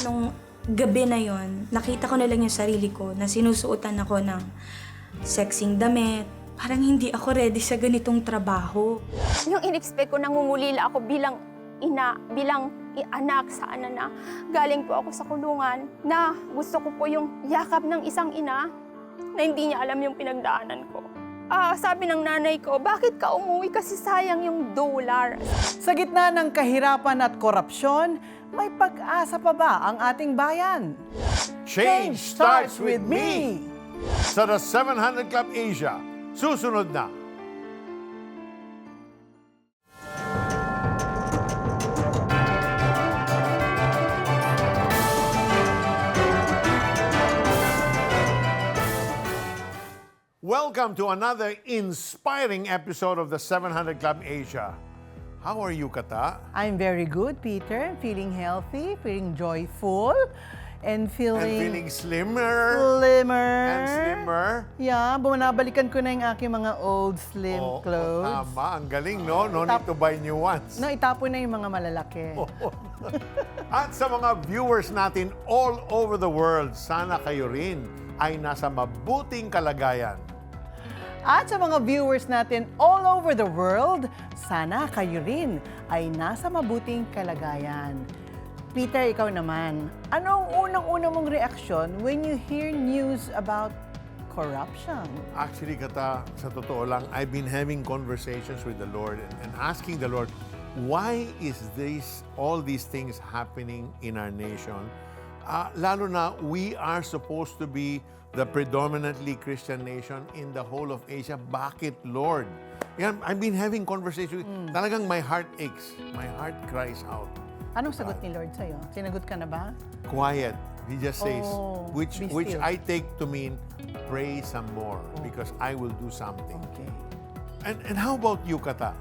nung gabi na yon, nakita ko na lang yung sarili ko na sinusuotan ako ng sexing damit. Parang hindi ako ready sa ganitong trabaho. Yung in-expect ko, nangungulila ako bilang ina, bilang anak sa na galing po ako sa kulungan, na gusto ko po yung yakap ng isang ina na hindi niya alam yung pinagdaanan ko. Sabi ng nanay ko, bakit ka umuwi? Kasi sayang yung $. Sa gitna ng kahirapan at korupsyon, may pag-asa pa ba ang ating bayan? Change starts with me! Sa The 700 Club Asia, susunod na. Welcome to another inspiring episode of the 700 Club Asia. How are you, Kata? I'm very good, Peter. Feeling healthy, feeling joyful, and And feeling feeling slimmer slimmer. and slimmer. Yeah, bunabalikan ko na yung aking mga old slim clothes. Tama. Ang galing, no? No need to buy new ones. No, itapon na yung mga malalaki. At sa mga viewers natin all over the world, sana kayo rin ay nasa mabuting kalagayan. At sa mga viewers natin all over the world, sana kayo rin ay nasa mabuting kalagayan. Peter, ikaw naman, ano ang unang-unang mong reaksyon when you hear news about corruption? Actually, Kata, sa totoo lang, I've been having conversations with the Lord and asking the Lord, why is all these things happening in our nation? Lalo na, we are supposed to be the predominantly Christian nation in the whole of Asia. Bakit, Lord? Yan, I've been having conversations. Talagang my heart aches. My heart cries out. Anong sagot ni Lord sa'yo? Sinagot ka na ba? Quiet. He just says, Oh, which be which still. I take to mean, pray some more because I will do something. Okay. And how about you, Kata?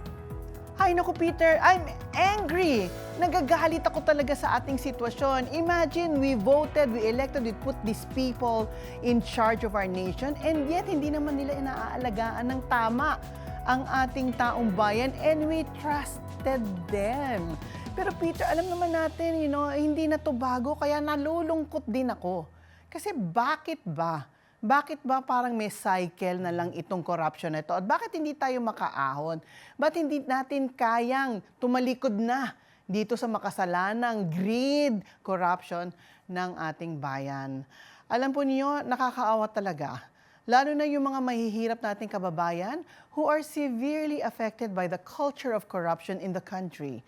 Ay, naku Peter, I'm angry. Nagagalit ako talaga sa ating sitwasyon. Imagine, we voted, we elected, we put these people in charge of our nation, and yet hindi naman nila inaalagaan ng tama ang ating taong bayan, and we trusted them. Pero Peter, alam naman natin, hindi na to bago, kaya nalulungkot din ako. Kasi bakit ba? Bakit ba parang may cycle na lang itong corruption na ito? At bakit hindi tayo makaahon? Ba't hindi natin kayang tumalikod na dito sa makasalanang greed, corruption ng ating bayan? Alam po niyo, nakakaawa talaga. Lalo na yung mga mahihirap nating kababayan who are severely affected by the culture of corruption in the country.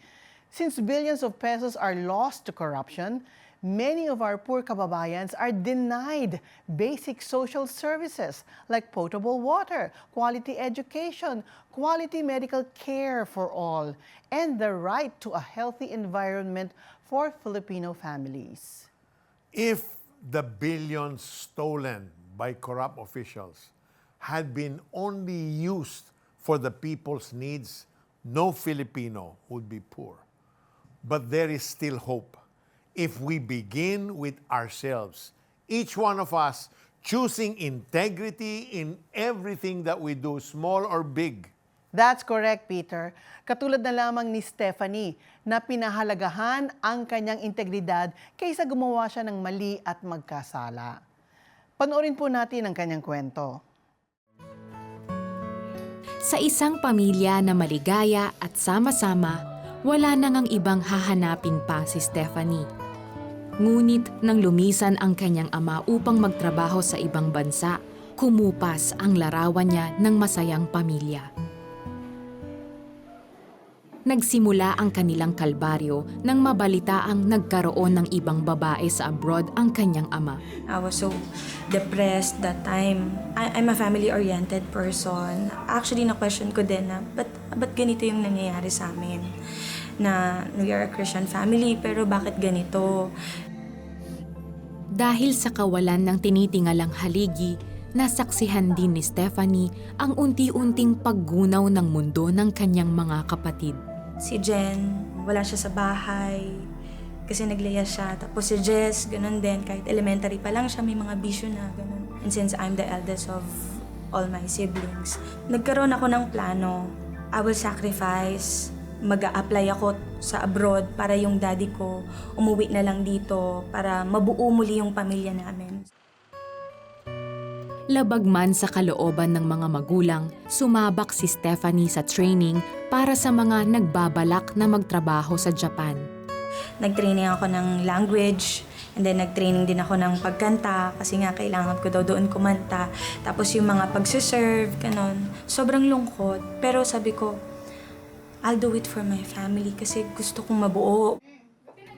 Since billions of pesos are lost to corruption, many of our poor kababayans are denied basic social services like potable water, quality education, quality medical care for all, and the right to a healthy environment for Filipino families. If the billions stolen by corrupt officials had been only used for the people's needs, no Filipino would be poor. But there is still hope. If we begin with ourselves, each one of us choosing integrity in everything that we do, small or big. That's correct, Peter. Katulad na lamang ni Stephanie na pinahalagahan ang kanyang integridad kaysa gumawa siya ng mali at magkasala. Panoorin po natin ang kanyang kwento. Sa isang pamilya na maligaya at sama-sama, wala na ngang ibang hahanapin pa si Stephanie. Ngunit nang lumisan ang kanyang ama upang magtrabaho sa ibang bansa, kumupas ang larawan niya ng masayang pamilya. Nagsimula ang kanilang kalbaryo nang mabalitaang nagkaroon ng ibang babae sa abroad ang kanyang ama. I was so depressed that time. I'm a family-oriented person. Actually, na-question ko din na, ba't ganito yung nangyayari sa amin? Na we are a Christian family, pero bakit ganito? Dahil sa kawalan ng tinitingalang haligi, nasaksihan din ni Stephanie ang unti-unting paggunaw ng mundo ng kanyang mga kapatid. Si Jen, wala siya sa bahay kasi naglaya siya. Tapos si Jess, ganun din. Kahit elementary pa lang siya, may mga bisyo na ganun. And since I'm the eldest of all my siblings, nagkaroon ako ng plano. I will sacrifice mag-a-apply ako sa abroad para yung daddy ko umuwi na lang dito para mabuo muli yung pamilya namin. Labag man sa kalooban ng mga magulang, sumabak si Stephanie sa training para sa mga nagbabalak na magtrabaho sa Japan. Nag-training ako ng language, and then nag-training din ako ng pagkanta kasi nga kailangan ko daw doon kumanta. Tapos yung mga pagsiserve, ganon. Sobrang lungkot. Pero sabi ko, I'll do it for my family kasi gusto kong mabuo.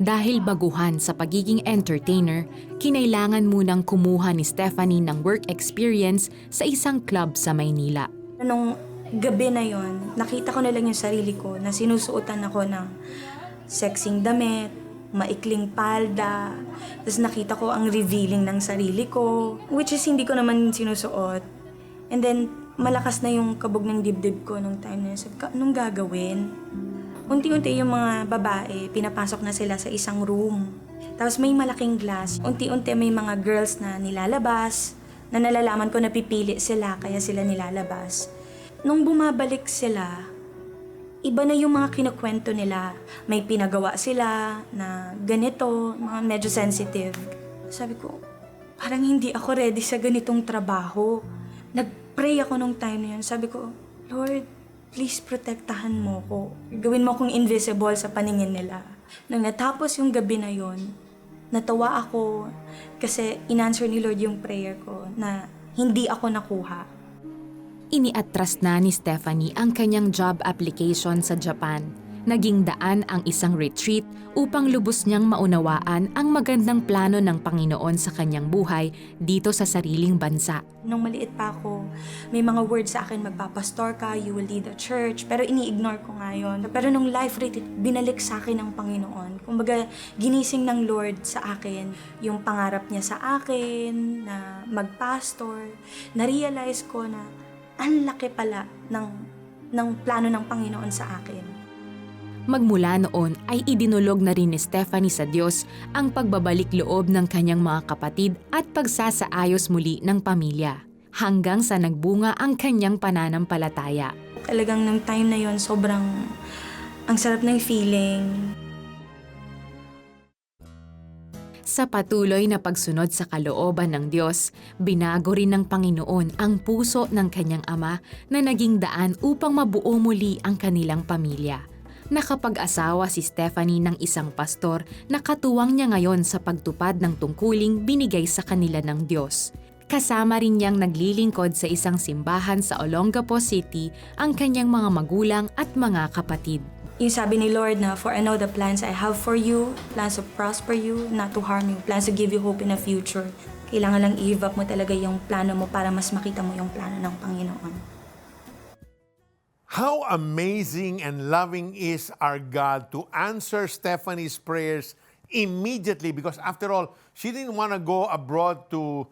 Dahil baguhan sa pagiging entertainer, kinailangan munang kumuha ni Stephanie ng work experience sa isang club sa Maynila. Nung gabi na yon, nakita ko na lang yung sarili ko na sinusuotan ako ng sexing damit, maikling palda. Tapos nakita ko ang revealing ng sarili ko, which is hindi ko naman sinusuot. And then, malakas na yung kabog ng dibdib ko nung time na yun. Sabi ko, anong gagawin? Unti-unti yung mga babae, pinapasok na sila sa isang room. Tapos may malaking glass. Unti-unti may mga girls na nilalabas, na nalalaman ko na pipili sila, kaya sila nilalabas. Nung bumabalik sila, iba na yung mga kinukwento nila. May pinagawa sila na ganito, mga medyo sensitive. Sabi ko, parang hindi ako ready sa ganitong trabaho. Nag-pray ako nung time na yun. Sabi ko, Lord, please protektahan mo ko. Gawin mo akong invisible sa paningin nila. Nang natapos yung gabi na yun, natawa ako kasi inanswer ni Lord yung prayer ko na hindi ako nakuha. Iniatras na ni Stephanie ang kanyang job application sa Japan. Naging daan ang isang retreat upang lubos niyang maunawaan ang magandang plano ng Panginoon sa kanyang buhay dito sa sariling bansa. Nung maliit pa ako, may mga words sa akin, magpapastor ka, you will lead a church, pero ini-ignore ko nga yun. Pero nung life retreat, binalik sa akin ng Panginoon. Kumbaga, ginising ng Lord sa akin yung pangarap niya sa akin na magpastor. Na-realize ko na ang laki pala ng plano ng Panginoon sa akin. Magmula noon ay idinulog na rin ni Stephanie sa Diyos ang pagbabalik loob ng kanyang mga kapatid at pagsasaayos muli ng pamilya, hanggang sa nagbunga ang kanyang pananampalataya. Talagang nung time na yon, sobrang ang sarap ng feeling. Sa patuloy na pagsunod sa kalooban ng Diyos, binago rin ng Panginoon ang puso ng kanyang ama na naging daan upang mabuo muli ang kanilang pamilya. Nakapag-asawa si Stephanie ng isang pastor na katuwang niya ngayon sa pagtupad ng tungkuling binigay sa kanila ng Diyos. Kasama rin niyang naglilingkod sa isang simbahan sa Olongapo City ang kanyang mga magulang at mga kapatid. Yung sabi ni Lord na, for I know the plans I have for you, plans to prosper you, not to harm you, plans to give you hope in the future. Kailangan lang i-give up mo talaga yung plano mo para mas makita mo yung plano ng Panginoon. How amazing and loving is our God to answer Stephanie's prayers immediately, because after all, she didn't want to go abroad to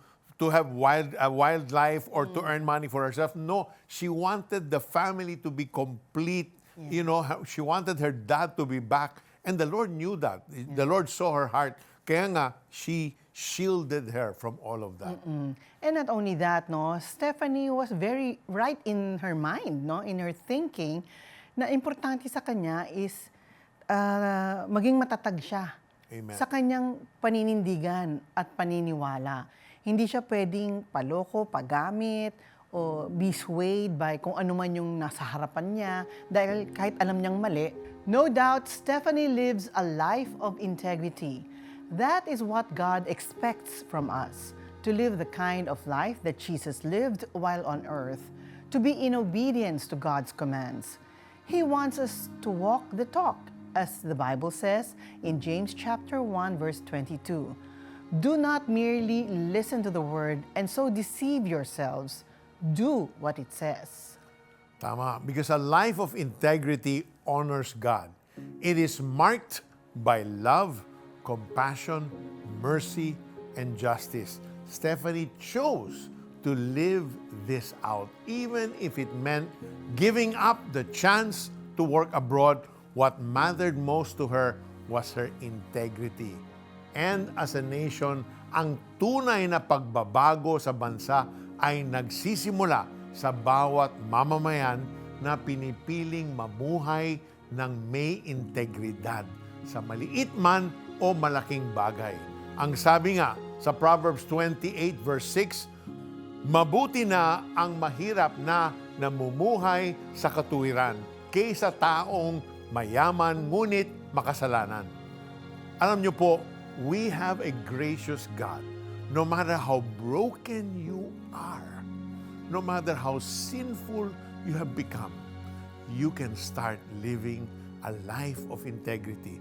have a wild life or to earn money for herself. No, she wanted the family to be complete. You know, she wanted her dad to be back, and the Lord knew that. The Lord saw her heart. Kaya nga, she shielded her from all of that. And not only that, no, Stephanie was very right in her mind, no, in her thinking, na importante sa kanya is maging matatag siya Amen. sa kanyang paninindigan at paniniwala. Hindi siya pwedeng paloko, pagamit, o be swayed by kung ano man yung nasa harapan niya dahil kahit alam niyang mali. No doubt, Stephanie lives a life of integrity. That is what God expects from us, to live the kind of life that Jesus lived while on earth, to be in obedience to God's commands. He wants us to walk the talk, as the Bible says in James chapter 1, verse 22. Do not merely listen to the word and so deceive yourselves. Do what it says. Tama. Because a life of integrity honors God. It is marked by love, compassion, mercy, and justice. Stephanie chose to live this out, even if it meant giving up the chance to work abroad. What mattered most to her was her integrity. And as a nation, ang tunay na pagbabago sa bansa ay nagsisimula sa bawat mamamayan na pinipiling mamuhay ng may integridad sa maliit man o malaking bagay. Ang sabi nga sa Proverbs 28 verse 6, mabuti na ang mahirap na namumuhay sa katuwiran kaysa taong mayaman ngunit makasalanan. Alam niyo po, we have a gracious God. No matter how broken you are, no matter how sinful you have become, you can start living a life of integrity.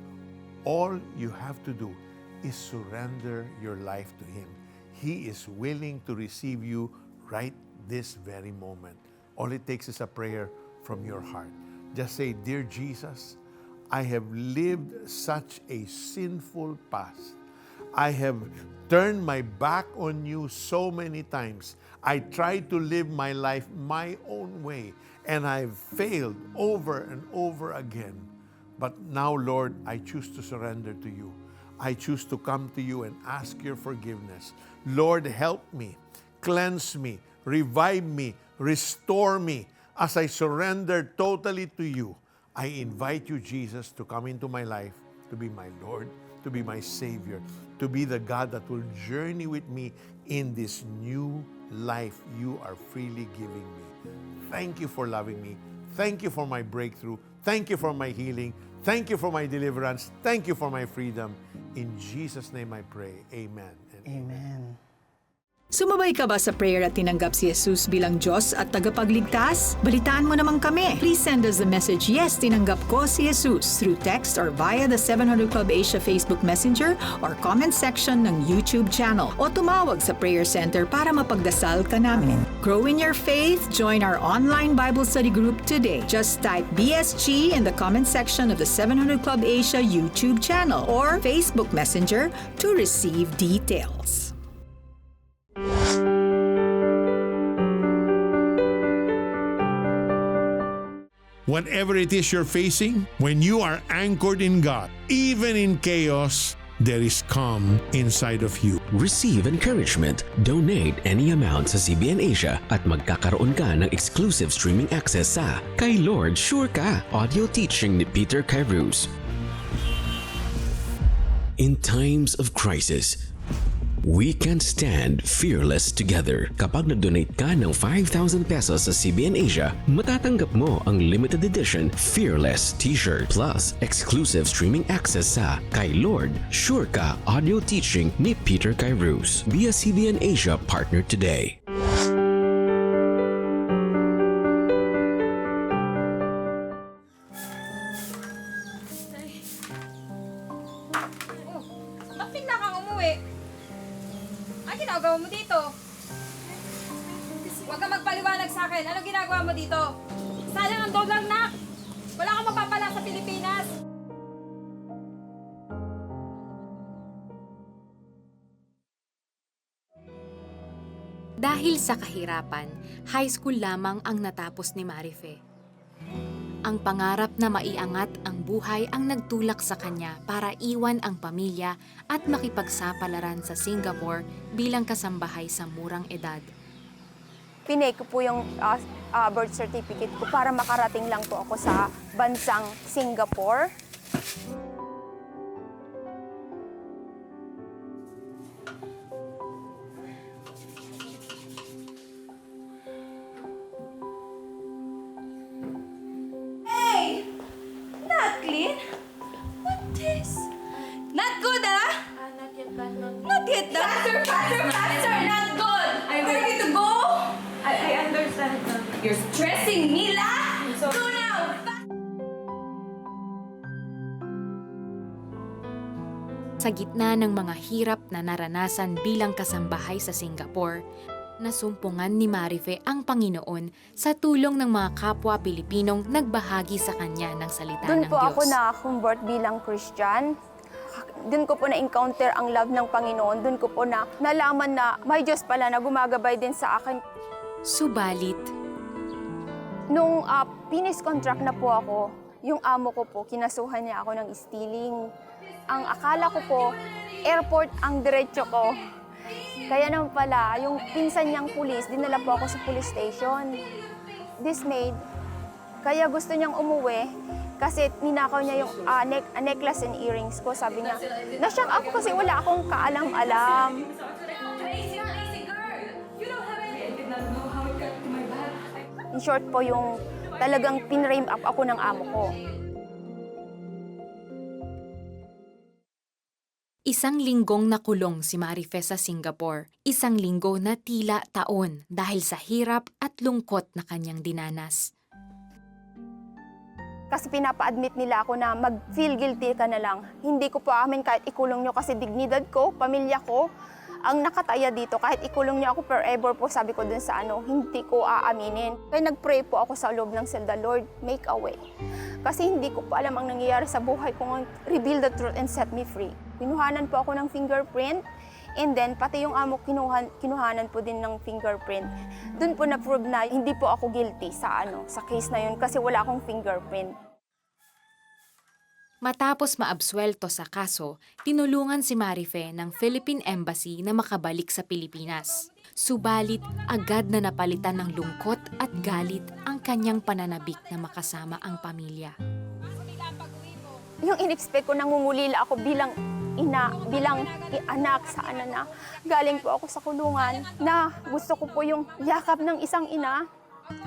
All you have to do is surrender your life to Him. He is willing to receive you right this very moment. All it takes is a prayer from your heart. Just say, Dear Jesus, I have lived such a sinful past. I have turned my back on you so many times. I tried to live my life my own way, and I've failed over and over again. But now, Lord, I choose to surrender to you. I choose to come to you and ask your forgiveness. Lord, help me, cleanse me, revive me, restore me. As I surrender totally to you, I invite you, Jesus, to come into my life, to be my Lord, to be my Savior, to be the God that will journey with me in this new life you are freely giving me. Thank you for loving me. Thank you for my breakthrough. Thank you for my healing. Thank you for my deliverance. Thank you for my freedom. In Jesus' name I pray. Amen. And Amen. Sumabay ka ba sa prayer at tinanggap si Jesus bilang Diyos at tagapagligtas? Balitaan mo naman kami. Please send us the message, yes, tinanggap ko si Jesus, through text or via the 700 Club Asia Facebook Messenger or comment section ng YouTube channel. O tumawag sa Prayer Center para mapagdasal ka namin. Grow in your faith, join our online Bible study group today. Just type BSG in the comment section of the 700 Club Asia YouTube channel or Facebook Messenger to receive details. whatever it is you're facing, when you are anchored in God, even in chaos, there is calm inside of you. Receive encouragement. Donate any amount sa CBN Asia at magkakaroon ka ng exclusive streaming access sa Kay Lord Sure Ka audio teaching ni Peter Kairos. In times of crisis, we can stand fearless together. Kapag nag-donate ka ng 5,000 pesos sa CBN Asia, matatanggap mo ang limited edition Fearless t-shirt plus exclusive streaming access sa Kay Lord Sure Ka audio teaching ni Peter Kairos. Be a CBN Asia partner today. Ba't bigla kang umuwi? Ano ginagawa mo dito? Huwag kang magpaliwanag sa akin. Ano ginagawa mo dito? Sayang ang dollar, nak! Wala kang mapapala sa Pilipinas! Dahil sa kahirapan, high school lamang ang natapos ni Marife. Ang pangarap na maiangat ang buhay ang nagtulak sa kanya para iwan ang pamilya at makipagsapalaran sa Singapore bilang kasambahay sa murang edad. Pinay ko po yung birth certificate ko para makarating lang po ako sa bansang Singapore. Not clean? What this? Not good, ah? Not yet, Not yet, faster, not good! Ready to go? I understand. You're stressing me, la? Go now! Sa gitna ng mga hirap na naranasan bilang kasambahay sa Singapore, nasumpungan ni Marife ang Panginoon sa tulong ng mga kapwa Pilipinong nagbahagi sa kanya ng salita Doon ng po Diyos. ako na-convert bilang Christian. Doon ko po na-encounter ang love ng Panginoon. Doon ko po na nalaman na may Diyos pala na gumagabay din sa akin. Subalit, Nung finish contract na po ako, yung amo ko po, kinasuhan niya ako ng stealing. Ang akala ko po, airport ang diretso ko. Kaya naman pala, yung pinsan niyang pulis, dinala po ako sa police station. Dismayed. Kaya gusto niyang umuwi. Kasi ninakaw niya yung necklace and earrings ko. Sabi niya, nasyak ako kasi wala akong kaalam-alam. Crazy girl! You don't have any... I did not know how it got to my bag. In short po, yung talagang pinrame up ako ng amo ko. Isang linggong nakulong si Marife sa Singapore. Isang linggo na tila taon dahil sa hirap at lungkot na kanyang dinanas. Kasi pinapa-admit nila ako na mag-feel guilty ka na lang. Hindi ko po amin kahit ikulong nyo kasi dignidad ko, pamilya ko, ang nakataya dito. Kahit ikulong nyo ako forever po, sabi ko dun sa hindi ko aaminin. Kaya nag-pray po ako sa loob ng selda, Lord, make a way. Kasi hindi ko po alam ang nangyayari sa buhay ko. Reveal the truth and set me free. Kinuhanan po ako ng fingerprint. And then, pati yung amo, kinuhanan po din ng fingerprint. Doon po na-prove na hindi po ako guilty sa case na yun kasi wala akong fingerprint. Matapos maabsuelto sa kaso, tinulungan si Marife ng Philippine Embassy na makabalik sa Pilipinas. Subalit, agad na napalitan ng lungkot at galit ang kanyang pananabik na makasama ang pamilya. Yung in-expect ko, nangungulila ako bilang anak sa na galing po ako sa kulungan na gusto ko po yung yakap ng isang ina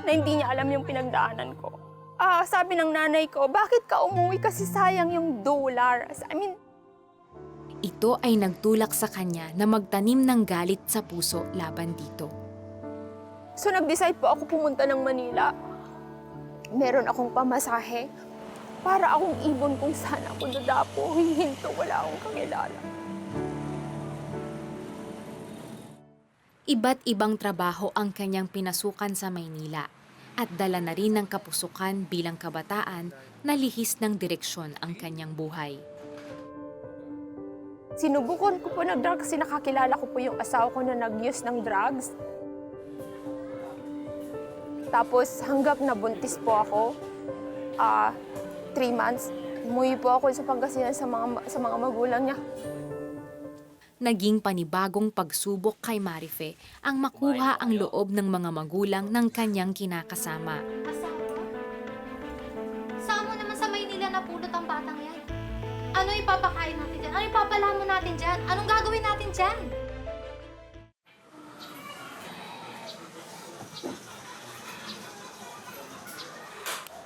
na hindi niya alam yung pinagdaanan ko. Sabi ng nanay ko, bakit ka umuwi kasi sayang yung $? Ito ay nagtulak sa kanya na magtanim ng galit sa puso laban dito. So nag-decide po ako pumunta ng Manila. Meron akong pamasahe para akong ibon kung saan ako dadapo. Hihinto, wala akong kakilala. Iba't ibang trabaho ang kanyang pinasukan sa Maynila at dala na rin ng kapusukan bilang kabataan na lihis ng direksyon ang kanyang buhay. Sinubukan ko po nag-drugs kasi nakakilala ko po yung asawa ko na nag-use ng drugs. Tapos hanggang nabuntis po ako, 3 months, umuwi po ako sa Pangasinan sa mga magulang niya. Naging panibagong pagsubok kay Marife ang makuha ang loob ng mga magulang ng kanyang kinakasama. Saan mo naman sa Maynila napulot ang batang yan? Ano ipapakain natin dyan? Ano ipapalamon natin dyan? Anong gagawin natin dyan?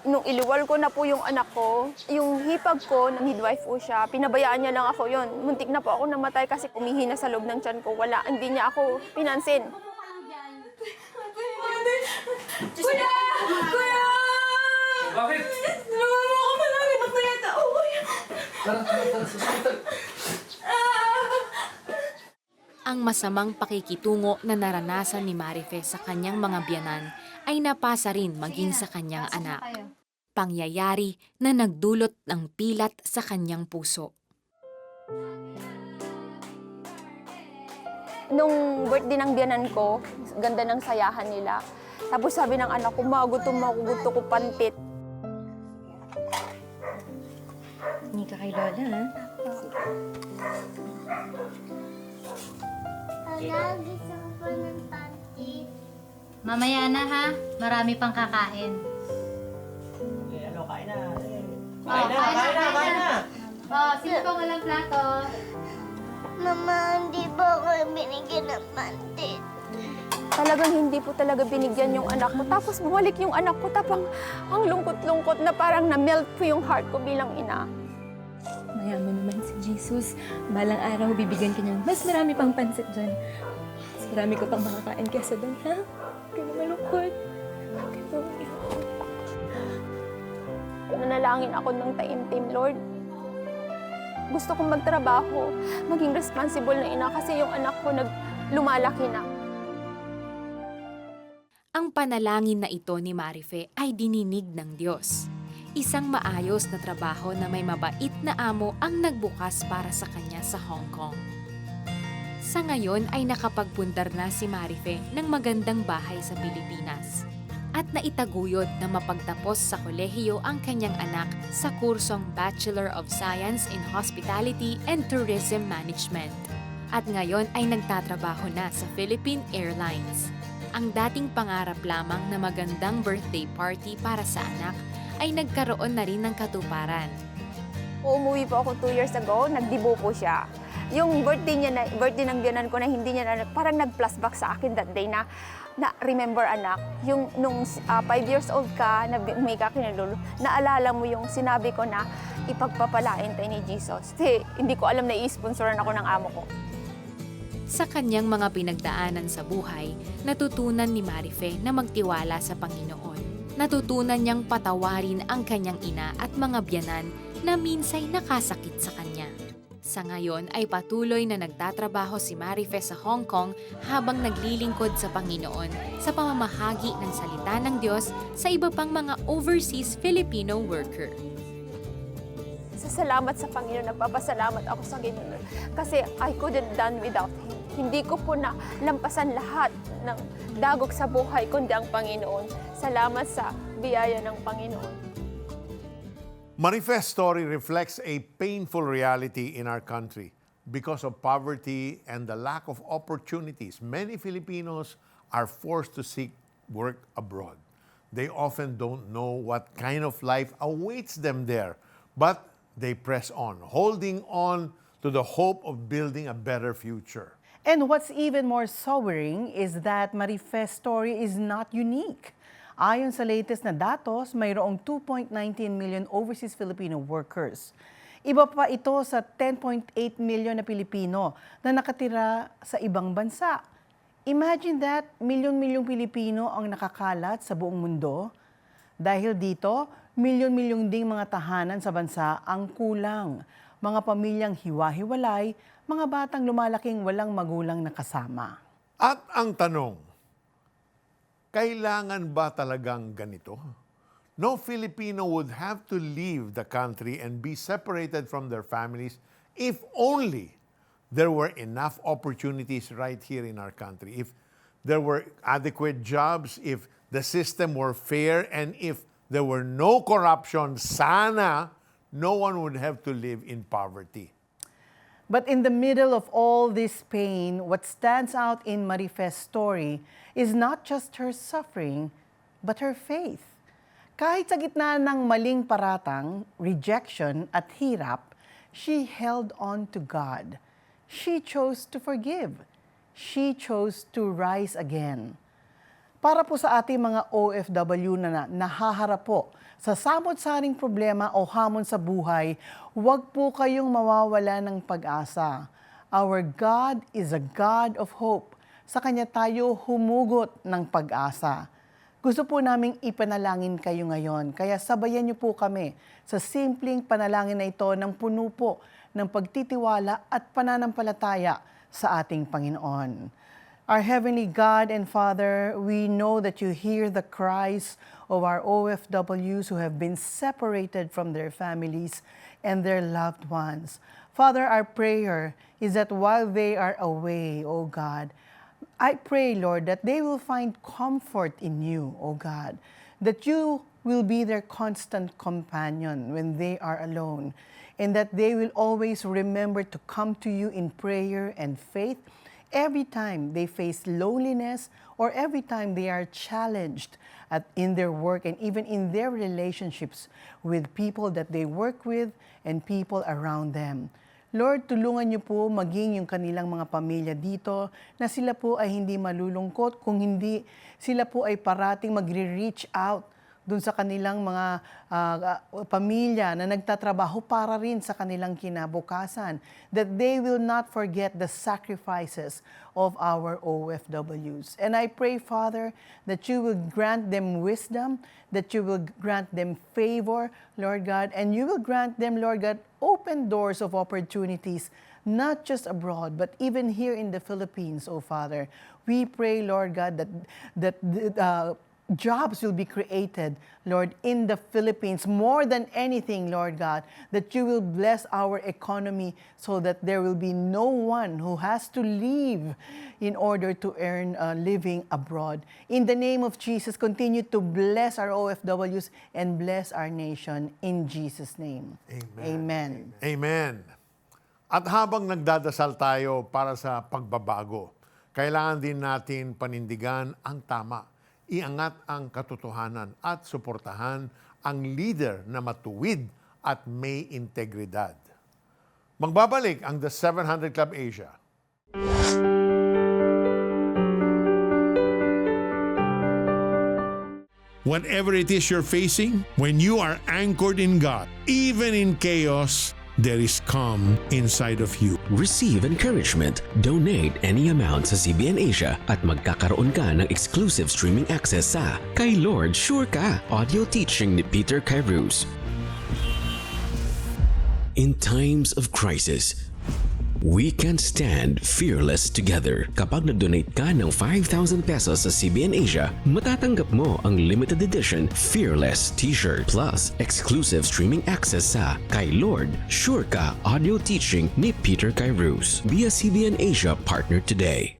Nung iliwal ko na po yung anak ko, yung hipag ko, midwife po siya, pinabayaan niya lang ako yon. Muntik na po ako namatay kasi umihina sa loob ng tiyan ko. Wala, hindi niya ako pinansin. Kuya! Kuya! Bakit? Tulungan mo ako palagi. Anak na yata. Oh, kuya! Tara, sa hospital. Ang masamang pakikitungo na naranasan ni Marife sa kanyang mga biyanan ay napasa rin maging sa kanyang anak. Pangyayari na nagdulot ng pilat sa kanyang puso. Nung birthday ng biyanan ko, ganda ng sayahan nila. Tapos sabi ng anak ko, magutom ako, gusto ko pantit. Hindi ka kay Lola, ha? Gusto ko po ng pantit. Mamaya na ha, marami pang kakain. Kain na. Kain na. Sino pa walang plato? Mama, hindi ba ako binigyan ng pantit? Talagang hindi po talaga binigyan yung anak ko. Tapos bumalik yung anak ko, tapang ang lungkot-lungkot na parang na-melt po yung heart ko bilang ina. Mayaman naman si Jesus. Balang araw, bibigyan ka niya. Mas marami pang pansit dyan. Mas marami ko pang makakain kesa doon, ha? Huwag ka na malungkot. Nanalangin ako ng taimtim, Lord. Gusto kong magtrabaho, maging responsible na ina kasi yung anak ko lumalaki na. Ang panalangin na ito ni Marife ay dininig ng Diyos. Isang maayos na trabaho na may mabait na amo ang nagbukas para sa kanya sa Hong Kong. Sa ngayon ay nakapagpundar na si Marife ng magandang bahay sa Pilipinas at naitaguyod na mapagtapos sa kolehiyo ang kanyang anak sa kursong Bachelor of Science in Hospitality and Tourism Management. At ngayon ay nagtatrabaho na sa Philippine Airlines. Ang dating pangarap lamang na magandang birthday party para sa anak ay nagkaroon na rin ng katuparan. Umuwi po ako 2 years ago, nagdibo po siya. Yung birthday ng biyanan ko na hindi niya na, parang nag-flashback sa akin that day na remember anak, yung nung 5 years old ka, na may ka kinalulu, naalala mo yung sinabi ko na ipagpapalain tayo ni Jesus. Kasi hindi ko alam na i-sponsoran ako ng amo ko. Sa kanyang mga pinagdaanan sa buhay, natutunan ni Marife na magtiwala sa Panginoon. Natutunan niyang patawarin ang kanyang ina at mga biyanan na minsay nakasakit sa kanya. Sa ngayon ay patuloy na nagtatrabaho si Marife sa Hong Kong habang naglilingkod sa Panginoon sa pamamahagi ng salita ng Diyos sa iba pang mga overseas Filipino worker. Salamat sa Panginoon, nagpapasalamat ako sa Panginoon kasi I couldn't done without Him. Hindi ko po na lampasan lahat ng dagok sa buhay kundi ang Panginoon. Salamat sa biyaya ng Panginoon. Marife's story reflects a painful reality in our country. Because of poverty and the lack of opportunities, many Filipinos are forced to seek work abroad. They often don't know what kind of life awaits them there, but they press on, holding on to the hope of building a better future. And what's even more sobering is that Marife's story is not unique. Ayon sa latest na datos, mayroong 2.19 million overseas Filipino workers. Iba pa ito sa 10.8 million na Pilipino na nakatira sa ibang bansa. Imagine that, milyon-milyong Pilipino ang nakakalat sa buong mundo. Dahil dito, milyon-milyong ding mga tahanan sa bansa ang kulang. Mga pamilyang hiwa-hiwalay, mga batang lumalaking walang magulang na kasama. At ang tanong, kailangan ba talagang ganito? No Filipino would have to leave the country and be separated from their families if only there were enough opportunities right here in our country. If there were adequate jobs, if the system were fair, and if there were no corruption, sana no one would have to live in poverty. But in the middle of all this pain, what stands out in Marife's story is not just her suffering, but her faith. Kahit sa gitna ng maling paratang, rejection at hirap, she held on to God. She chose to forgive. She chose to rise again. Para po sa ating mga OFW na nahaharap po sa samot-saring problema o hamon sa buhay, huwag po kayong mawawala ng pag-asa. Our God is a God of hope. Sa Kanya tayo humugot ng pag-asa. Gusto po naming ipanalangin kayo ngayon, kaya sabayan niyo po kami sa simpleng panalangin na ito ng puno po ng pagtitiwala at pananampalataya sa ating Panginoon. Our Heavenly God and Father, we know that you hear the cries of our OFWs who have been separated from their families and their loved ones. Father, our prayer is that while they are away, O God, I pray, Lord, that they will find comfort in you, O God, that you will be their constant companion when they are alone, and that they will always remember to come to you in prayer and faith every time they face loneliness or every time they are challenged in their work and even in their relationships with people that they work with and people around them. Lord, tulungan niyo po maging yung kanilang mga pamilya dito na sila po ay hindi malulungkot kung hindi sila po ay parating magre-reach out dun sa kanilang mga pamilya na nagtatrabaho para rin sa kanilang kinabukasan. That they will not forget the sacrifices of our OFWs. And I pray, Father, that you will grant them wisdom, that you will grant them favor, Lord God, and you will grant them, Lord God, open doors of opportunities, not just abroad, but even here in the Philippines, oh Father. We pray, Lord God, that jobs will be created, Lord, in the Philippines. More than anything, Lord God, that you will bless our economy so that there will be no one who has to leave in order to earn a living abroad. In the name of Jesus, continue to bless our OFWs and bless our nation in Jesus' name. Amen. Amen. Amen. At habang nagdadasal tayo para sa pagbabago, kailangan din natin panindigan ang tama, iangat ang katotohanan at suportahan ang leader na matuwid at may integridad. Magbabalik ang The 700 Club Asia. Whatever it is you're facing, when you are anchored in God, even in chaos, there is calm inside of you. Receive encouragement. Donate any amount sa CBN Asia at magkakaroon ka ng exclusive streaming access sa Kay Lord Sure Ka audio teaching ni Peter Kairos. In times of crisis, we can stand fearless together. Kapag nag-donate ka ng 5,000 pesos sa CBN Asia, matatanggap mo ang limited edition Fearless t-shirt plus exclusive streaming access sa Kay Lord Sure Ka audio teaching ni Peter Kairos. Be a CBN Asia partner today.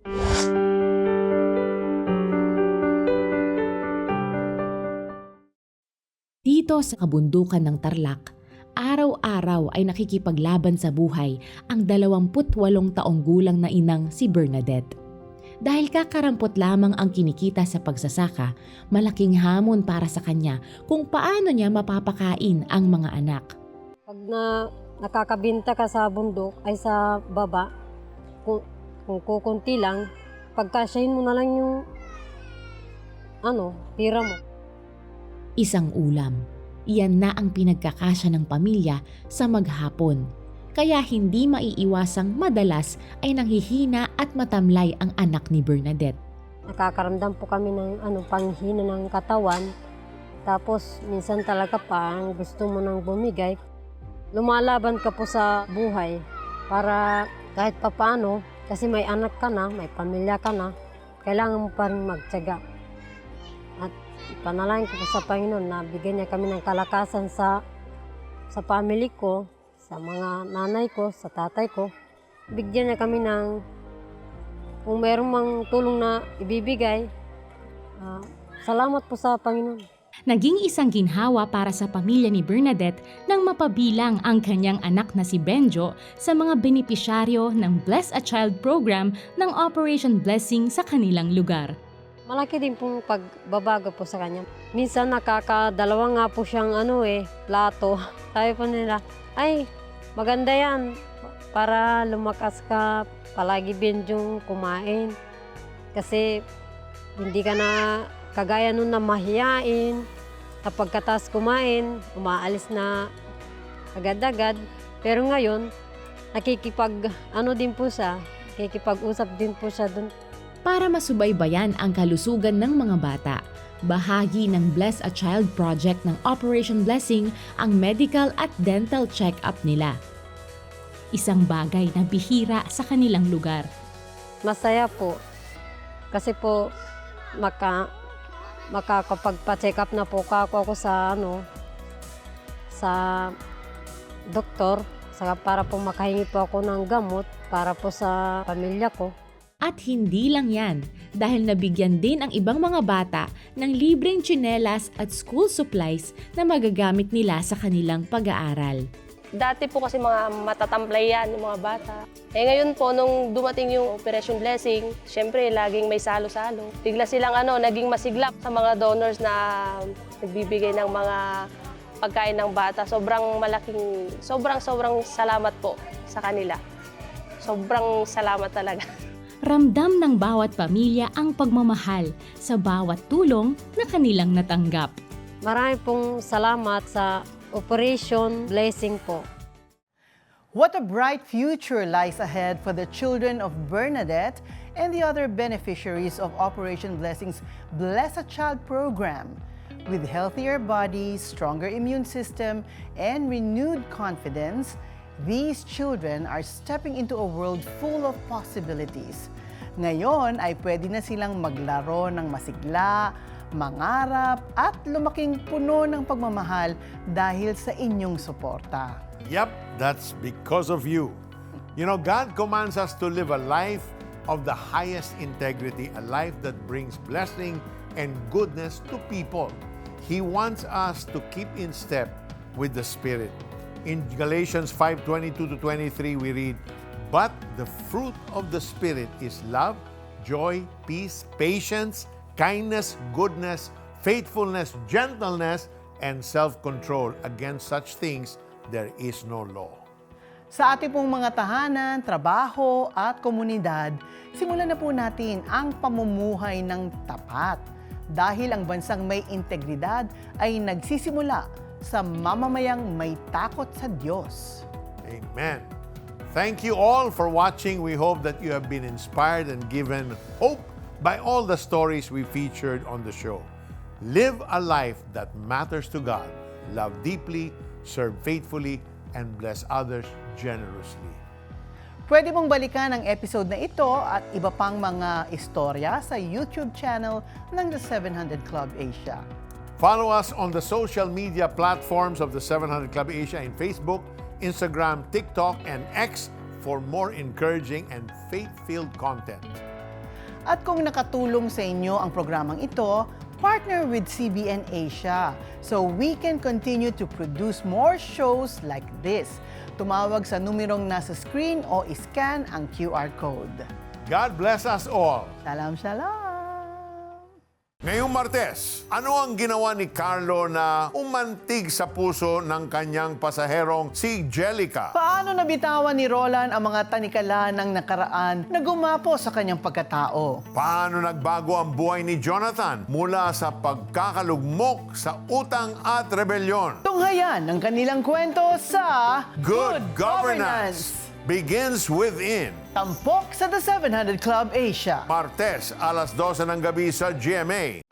Dito sa kabundukan ng Tarlac, araw-araw ay nakikipaglaban sa buhay ang 28 taong gulang na inang si Bernadette. Dahil kakarampot lamang ang kinikita sa pagsasaka, malaking hamon para sa kanya kung paano niya mapapakain ang mga anak. Pag nakakabinta ka sa bundok ay sa baba, kung kukunti lang, pagkasyahin mo na lang yung tira mo. Isang ulam. Iyan na ang pinagkakasya ng pamilya sa maghapon. Kaya hindi maiiwasang madalas ay nanghihina at matamlay ang anak ni Bernadette. Nakakaramdam po kami ng panghina ng katawan. Tapos minsan talaga parang gusto mo nang bumigay. Lumalaban ka po sa buhay para kahit papaano, kasi may anak ka na, may pamilya ka na, kailangan mo pa rin magtiyaga. At panalangin ko po sa Panginoon na bigyan niya kami ng kalakasan sa family ko, sa mga nanay ko, sa tatay ko. Bigyan niya kami ng, kung mayroong mang tulong na ibibigay, salamat po sa Panginoon. Naging isang ginhawa para sa pamilya ni Bernadette nang mapabilang ang kanyang anak na si Benjo sa mga benepisyaryo ng Bless a Child program ng Operation Blessing sa kanilang lugar. Malaki din pong pagbabago po sa kanya. Minsan nakakadalawa nga po siyang plato. Sabi po nila, ay, maganda yan para lumakas ka, palagi Benjong kumain. Kasi hindi ka na kagaya nun na mahiyain. Kapag katas kumain, umaalis na agad-agad. Pero ngayon, nakikipag-usap din po siya dun. Para masubaybayan ang kalusugan ng mga bata, bahagi ng Bless a Child project ng Operation Blessing ang medical at dental check-up nila. Isang bagay na bihira sa kanilang lugar. Masaya po. Kasi po, makakapagpa-check up na po ako sa doktor, para po makahingi po ako ng gamot para po sa pamilya ko. At hindi lang yan, dahil nabigyan din ang ibang mga bata ng libreng tsinelas at school supplies na magagamit nila sa kanilang pag-aaral. Dati po kasi mga matatamplay yan, yung mga bata. Ngayon po, nung dumating yung Operation Blessing, syempre laging may salo-salo. Bigla silang naging masiglap sa mga donors na nagbibigay ng mga pagkain ng bata. Sobrang salamat po sa kanila. Sobrang salamat talaga. Ramdam ng bawat pamilya ang pagmamahal sa bawat tulong na kanilang natanggap. Marami pong salamat sa Operation Blessing po. What a bright future lies ahead for the children of Bernadette and the other beneficiaries of Operation Blessing's Bless a Child program. With healthier bodies, stronger immune system, and renewed confidence, these children are stepping into a world full of possibilities. Ngayon ay pwede na silang maglaro ng masigla, mangarap, at lumaking puno ng pagmamahal dahil sa inyong suporta. Yep, that's because of you. You know, God commands us to live a life of the highest integrity, a life that brings blessing and goodness to people. He wants us to keep in step with the Spirit. In Galatians 5:22-23, we read, "But the fruit of the Spirit is love, joy, peace, patience, kindness, goodness, faithfulness, gentleness, and self-control. Against such things, there is no law. Sa ating pong mga tahanan, trabaho at komunidad, simulan na po natin ang pamumuhay ng tapat. Dahil ang bansang may integridad ay nagsisimula sa mamamayang may takot sa Diyos. Amen. Thank you all for watching. We hope that you have been inspired and given hope by all the stories we featured on the show. Live a life that matters to God. Love deeply, serve faithfully, and bless others generously. Pwede mong balikan ang episode na ito at iba pang mga istorya sa YouTube channel ng The 700 Club Asia. Follow us on the social media platforms of the 700 Club Asia in Facebook, Instagram, TikTok, and X for more encouraging and faith-filled content. At kung nakatulong sa inyo ang programang ito, partner with CBN Asia so we can continue to produce more shows like this. Tumawag sa numerong nasa screen o iscan ang QR code. God bless us all. Shalom, shalom! Ngayong Martes, ano ang ginawa ni Carlo na umantig sa puso ng kanyang pasaherong si Jellica? Paano nabitawan ni Roland ang mga tanikala ng nakaraan na gumapo sa kanyang pagkatao? Paano nagbago ang buhay ni Jonathan mula sa pagkakalugmok sa utang at rebelyon? Tunghayan ang kanilang kwento sa Good Governance begins within. Tampok sa The 700 Club Asia. Martes, alas 12 ng gabi sa GMA.